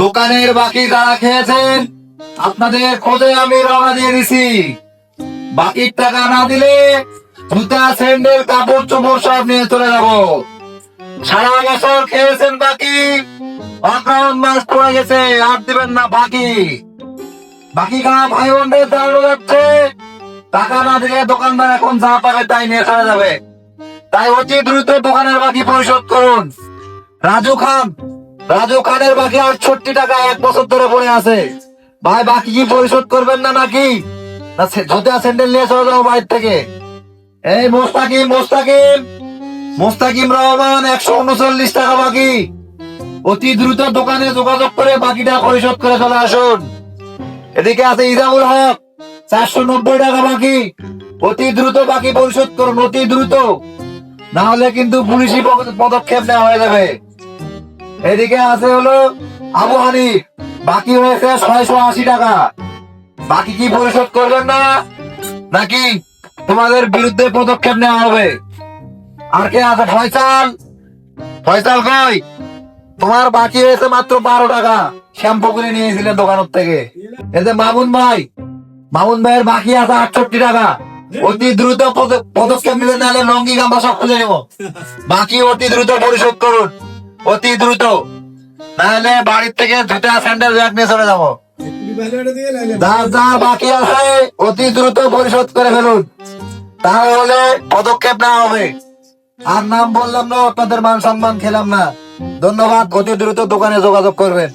দোকানের বাকি যারা খেয়েছেন আপনাদের খোঁজে আমি রওনা দিয়ে দিছি। বাকির টাকা না দিলে জুতা স্যান্ডেল কাপড় চোপড় সব নিয়ে চলে যাব। সারা বছর খেয়েছেন বাকি, অগ্রহণ মাস পড়ে গেছে, আর দিবেন না বাকি। বাকি কারা ভাই বোনদের দাঁড়ানো যাচ্ছে, টাকা না দিলে দোকানদার এখন যা পাবে তাই নিয়ে চলে যাবে। তাই অতি দ্রুত দোকানের বাকি পরিশোধ করুন। রাজু খানের বাকি 68 টাকা 1 বছর ধরে পড়ে আছে। ভাই বাকি কি পরিশোধ করবেন না নাকি? না জুতা স্যান্ডেল নিয়ে চলে যাবো বাইরে থেকে? এই মোস্তাকিম রহমান 139 টাকা বাকি। অতি দ্রুত দোকানে যোগাযোগ করে বাকিটা পরিশোধ করে চলে আসুন। এদিকে আছে ইজামুল হক 490 টাকা বাকি। অতি দ্রুত বাকি পরিশোধ করুন, অতি দ্রুত, না হলে কিন্তু পুলিশি পদক্ষেপ নেওয়া হয়ে যাবে। এদিকে আছে হলো আবু হানিফ, বাকি হয়েছে 680 টাকা। বাকি কি পরিশোধ করবেন না নাকি তোমাদের বিরুদ্ধে পদক্ষেপ নেওয়া হবে? আর কে আছে? ফয়সাল কই? তোমার বাকি হয়েছে মাত্র 12 টাকা, শ্যাম্পু করে নিয়েছিলেন দোকানের থেকে। এতে মামুন ভাইয়ের বাকি আছে 68 টাকা। অতি দ্রুত পদক্ষেপ নিলে, নাহলে লঙ্গি গামছা সব খুলে নেব। বাকি অতি দ্রুত পরিশোধ করুন, অতি দ্রুত, নাহলে বাড়ির থেকে জুতা স্যান্ডেল ব্যাগ নিয়ে চলে যাবো। যা বাকি আছে অতি দ্রুত পরিশোধ করে ফেলুন, তাহলে পদক্ষেপ নেওয়া হবে। আর নাম বললাম না, আপনাদের মান সম্মান খেলাম না। ধন্যবাদ। অতি দ্রুত দোকানে যোগাযোগ করবেন।